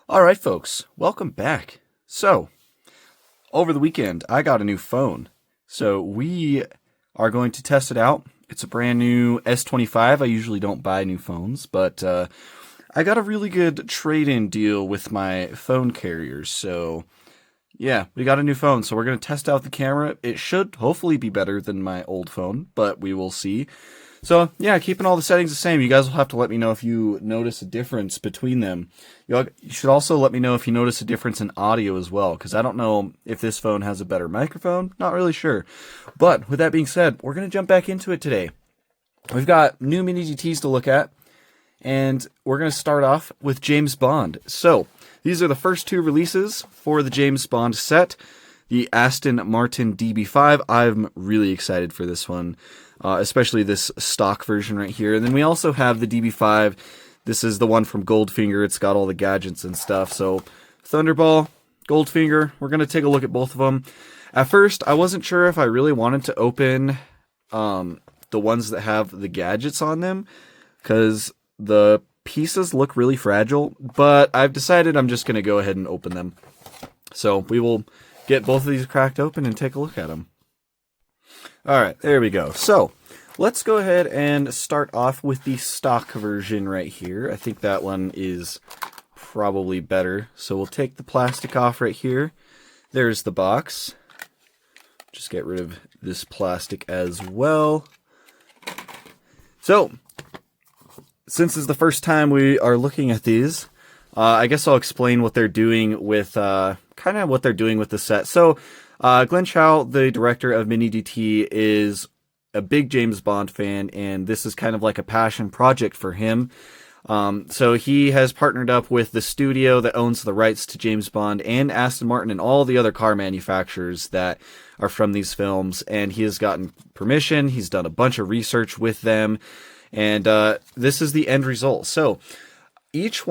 All right, folks, welcome back. So, over the weekend, I got a new phone. So, we are going to test it out. It's a brand new S25. I usually don't buy new phones, but I got a really good trade-in deal with my phone carriers. So, yeah, we got a new phone. So, we're going to test out the camera. It should hopefully be better than my old phone, but we will see. So, yeah, keeping all the settings the same. You guys will have to let me know if you notice a difference between them. You should also let me know if you notice a difference in audio as well, because I don't know if this phone has a better microphone. Not really sure. But with that being said, we're going to jump back into it today. We've got new mini GTs to look at, and we're going to start off with James Bond. So, these are the first two releases for the James Bond set. The Aston Martin DB5. I'm really excited for this one. Especially this stock version right here. And then we also have the DB5. This is the one from Goldfinger. It's got all the gadgets and stuff. So Thunderball, Goldfinger, we're going to take a look at both of them. At first, I wasn't sure if I really wanted to open the ones that have the gadgets on them, because the pieces look really fragile, but I've decided I'm just going to go ahead and open them. So we will get both of these cracked open and take a look at them. All right, there we go. So let's go ahead and start off with the stock version right here. I think that one is probably better. So we'll take the plastic off right here. There's the box. Just get rid of this plastic as well. So, since this is the first time we are looking at these, I guess I'll explain what they're doing with, kind of what they're doing with the set. So, Glenn Chow, the director of Mini DT, is a big James Bond fan, and this is kind of like a passion project for him. So he has partnered up with the studio that owns the rights to James Bond and Aston Martin and all the other car manufacturers that are from these films, and he has gotten permission. He's done a bunch of research with them, and this is the end result. So each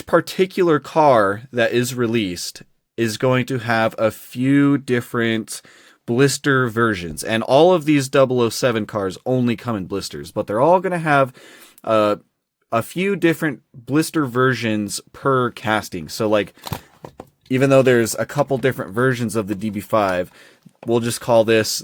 particular car that is released is going to have a few different blister versions. And all of these 007 cars only come in blisters, but they're all going to have a few different blister versions per casting. So, like, even though there's a couple different versions of the DB5, we'll just call this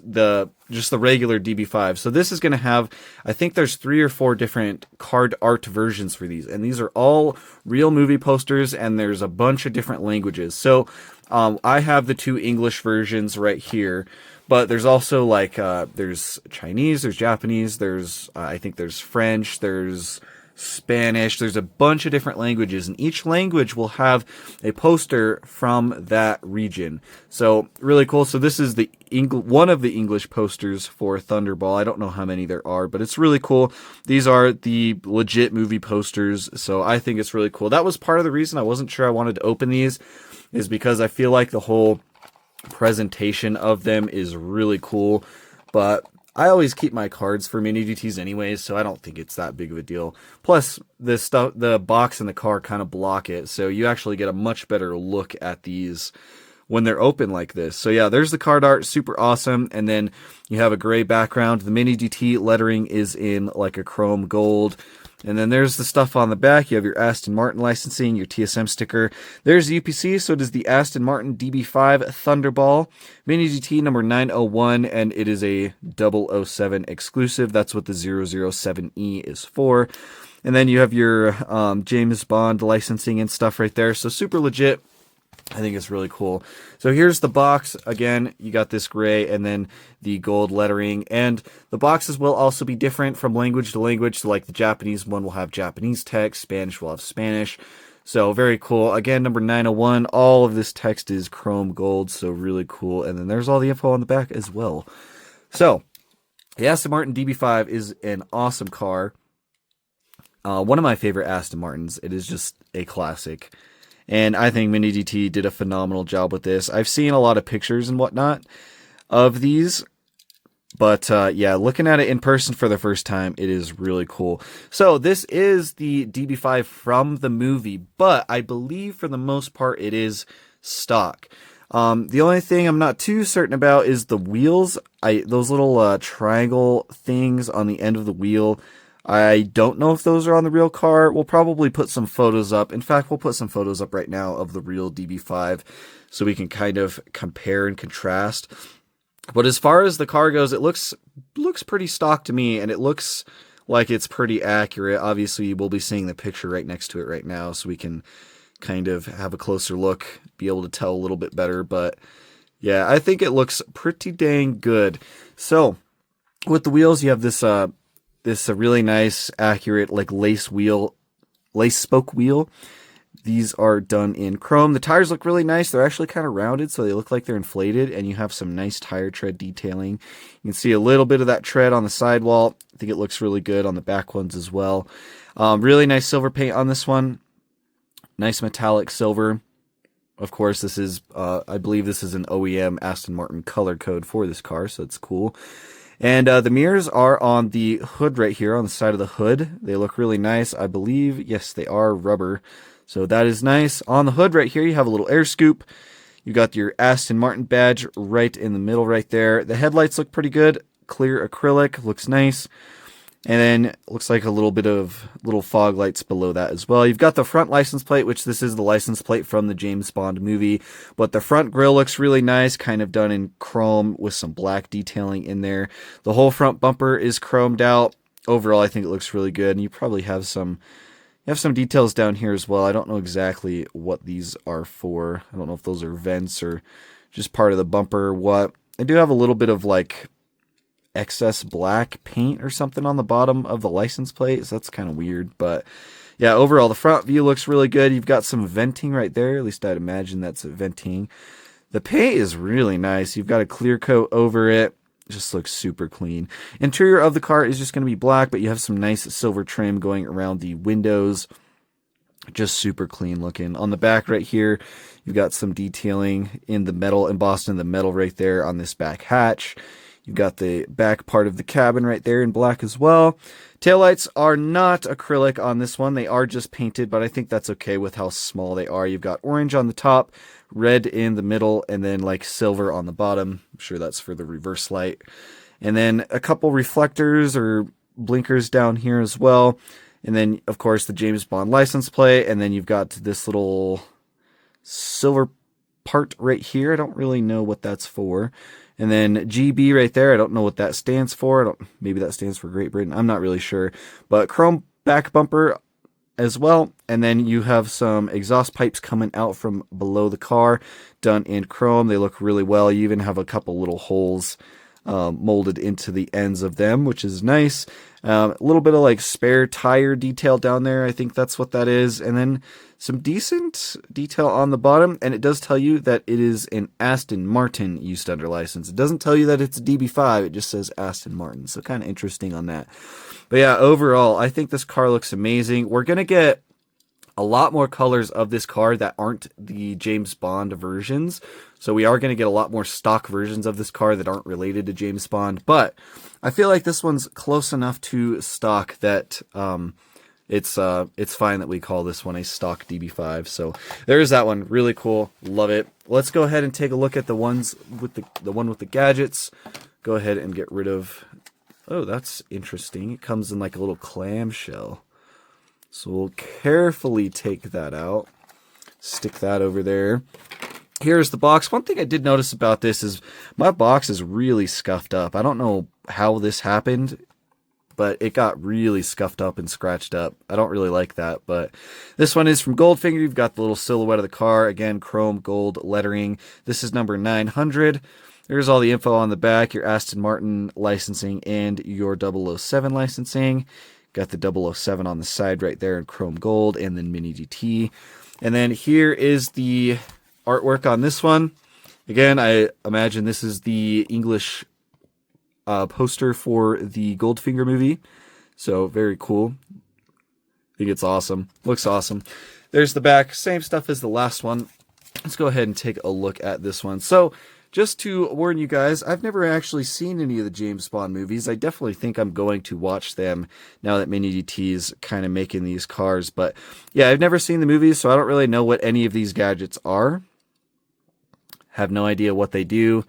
just the regular DB5. So this is going to have, I think there's 3 or 4 different card art versions for these. And these are all real movie posters, and there's a bunch of different languages. So I have the 2 English versions right here. But there's also, like, there's Chinese, there's Japanese, there's, I think there's French, there's Spanish, there's a bunch of different languages, and each language will have a poster from that region. So really cool. So this is the one of the English posters for Thunderball. I don't know how many there are, but it's really cool. These are the legit movie posters, so I think it's really cool. That was part of the reason I wasn't sure I wanted to open these, is because I feel like the whole presentation of them is really cool, but I always keep my cards for mini GTs anyways, so I don't think it's that big of a deal. Plus, the box and the car kind of block it, so you actually get a much better look at these when they're open like this. So yeah, there's the card art, super awesome, and then you have a gray background. The mini GT lettering is in like a chrome gold. And then there's the stuff on the back. You have your Aston Martin licensing, your TSM sticker. There's the UPC, so does the Aston Martin DB5 Thunderball Mini GT number 901, and it is a 007 exclusive. That's what the 007E is for. And then you have your James Bond licensing and stuff right there. So super legit. I think it's really cool. So here's the box. Again, you got this gray and then the gold lettering. And the boxes will also be different from language to language. So like the Japanese one will have Japanese text, Spanish will have Spanish. So very cool. Again, number 901, all of this text is chrome gold, so really cool. And then there's all the info on the back as well. So the Aston Martin DB5 is an awesome car. One of my favorite Aston Martins. It is just a classic. And I think Mini GT did a phenomenal job with this. I've seen a lot of pictures and whatnot of these. But yeah, looking at it in person for the first time, it is really cool. So this is the DB5 from the movie, but I believe for the most part it is stock. The only thing I'm not too certain about is the wheels. Those little triangle things on the end of the wheel. I don't know if those are on the real car. We'll probably put some photos up. In fact, we'll put some photos up right now of the real DB5 so we can kind of compare and contrast. But as far as the car goes, it looks pretty stock to me, and it looks like it's pretty accurate. Obviously, we'll be seeing the picture right next to it right now, so we can kind of have a closer look, be able to tell a little bit better. But yeah, I think it looks pretty dang good. So with the wheels, you have this really nice, accurate, like lace spoke wheel. These are done in chrome. The tires look really nice. They're actually kind of rounded, so they look like they're inflated, and you have some nice tire tread detailing. You can see a little bit of that tread on the sidewall. I think it looks really good on the back ones as well. Really nice silver paint on this one. Nice metallic silver. Of course, this is, I believe this is an OEM Aston Martin color code for this car, so it's cool. And the mirrors are on the hood right here, on the side of the hood. They look really nice. I believe, yes, they are rubber. So that is nice. On the hood right here, you have a little air scoop. You got your Aston Martin badge right in the middle right there. The headlights look pretty good. Clear acrylic, looks nice. And then looks like a little bit of little fog lights below that as well. You've got the front license plate, which this is the license plate from the James Bond movie. But the front grille looks really nice, kind of done in chrome with some black detailing in there. The whole front bumper is chromed out. Overall, I think it looks really good. And you probably have some details down here as well. I don't know exactly what these are for. I don't know if those are vents or just part of the bumper or what. I do have a little bit of like excess black paint or something on the bottom of the license plate, so that's kind of weird. But yeah, overall the front view looks really good. You've got some venting right there, at least I'd imagine that's venting. The paint is really nice. You've got a clear coat over it. It just looks super clean. Interior of the car is just going to be black, but you have some nice silver trim going around the windows. Just super clean looking. On the back right here, you've got some detailing in the metal, embossed in the metal right there on this back hatch. You've got the back part of the cabin right there in black as well. Taillights are not acrylic on this one. They are just painted, but I think that's okay with how small they are. You've got orange on the top, red in the middle, and then like silver on the bottom. I'm sure that's for the reverse light. And then a couple reflectors or blinkers down here as well. And then, of course, the James Bond license plate. And then you've got this little silver part right here. I don't really know what that's for. And then GB right there, I don't know what that stands for. Maybe that stands for Great Britain. I'm not really sure. But chrome back bumper as well. And then you have some exhaust pipes coming out from below the car, done in chrome. They look really well. You even have a couple little holes molded into the ends of them, which is nice. A little bit of like spare tire detail down there. I think that's what that is. And then some decent detail on the bottom. And it does tell you that it is an Aston Martin used under license. It doesn't tell you that it's a DB5. It just says Aston Martin. So kind of interesting on that. But yeah, overall, I think this car looks amazing. We're going to get a lot more colors of this car that aren't the James Bond versions. So we are going to get a lot more stock versions of this car that aren't related to James Bond. But I feel like this one's close enough to stock that it's fine that we call this one a stock DB5. So there's that one. Really cool. Love it. Let's go ahead and take a look at the ones with the one with the gadgets. Go ahead and get rid of... Oh, that's interesting. It comes in like a little clamshell. So we'll carefully take that out. Stick that over there. Here's the box. One thing I did notice about this is my box is really scuffed up. I don't know how this happened, but it got really scuffed up and scratched up. I don't really like that, but this one is from Goldfinger. You've got the little silhouette of the car. Again, chrome gold lettering. This is number 900. There's all the info on the back, your Aston Martin licensing and your 007 licensing. Got the 007 on the side right there in chrome gold, and then Mini GT. And then here is the artwork on this one. Again, I imagine this is the English poster for the Goldfinger movie. So very cool. I think it's awesome. Looks awesome. There's the back. Same stuff as the last one. Let's go ahead and take a look at this one. So just to warn you guys, I've never actually seen any of the James Bond movies. I definitely think I'm going to watch them now that Mini GT is kind of making these cars. But yeah, I've never seen the movies, so I don't really know what any of these gadgets are. Have no idea what they do.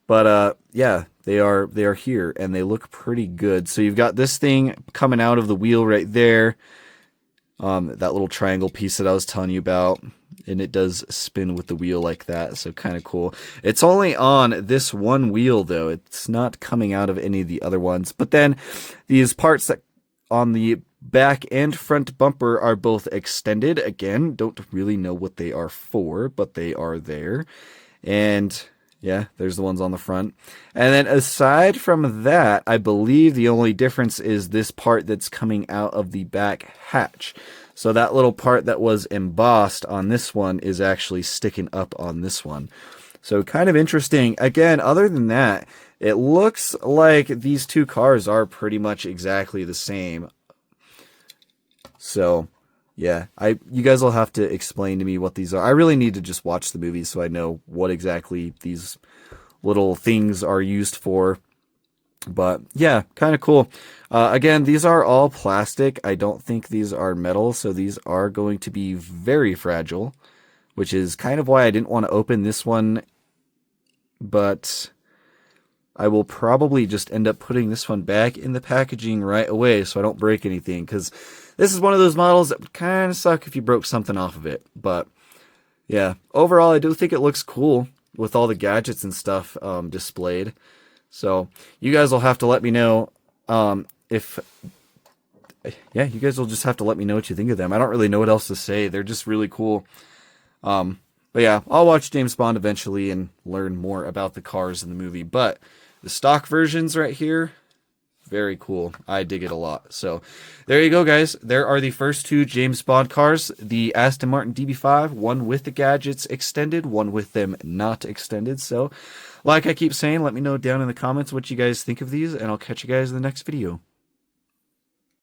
But yeah, they are here, and they look pretty good. So you've got this thing coming out of the wheel right there. That little triangle piece that I was telling you about, and it does spin with the wheel like that, so kind of cool. It's only on this one wheel, though. It's not coming out of any of the other ones. But then these parts that on the back and front bumper are both extended. Again, don't really know what they are for, but they are there. And yeah, there's the ones on the front. And then aside from that, I believe the only difference is this part that's coming out of the back hatch. So that little part that was embossed on this one is actually sticking up on this one. So kind of interesting. Again, other than that, it looks like these two cars are pretty much exactly the same. So yeah, you guys will have to explain to me what these are. I really need to just watch the movie so I know what exactly these little things are used for. But yeah, kind of cool. Again, these are all plastic. I don't think these are metal, so these are going to be very fragile, which is kind of why I didn't want to open this one. But I will probably just end up putting this one back in the packaging right away so I don't break anything, because this is one of those models that would kind of suck if you broke something off of it. But yeah, overall, I do think it looks cool with all the gadgets and stuff displayed. So you guys will have to let me know you guys will just have to let me know what you think of them. I don't really know what else to say. They're just really cool. But yeah, I'll watch James Bond eventually and learn more about the cars in the movie. But the stock versions right here, very cool. I dig it a lot. So there you go, guys. There are the first two James Bond cars, the Aston Martin DB5, one with the gadgets extended, one with them not extended. So like I keep saying, let me know down in the comments what you guys think of these, and I'll catch you guys in the next video.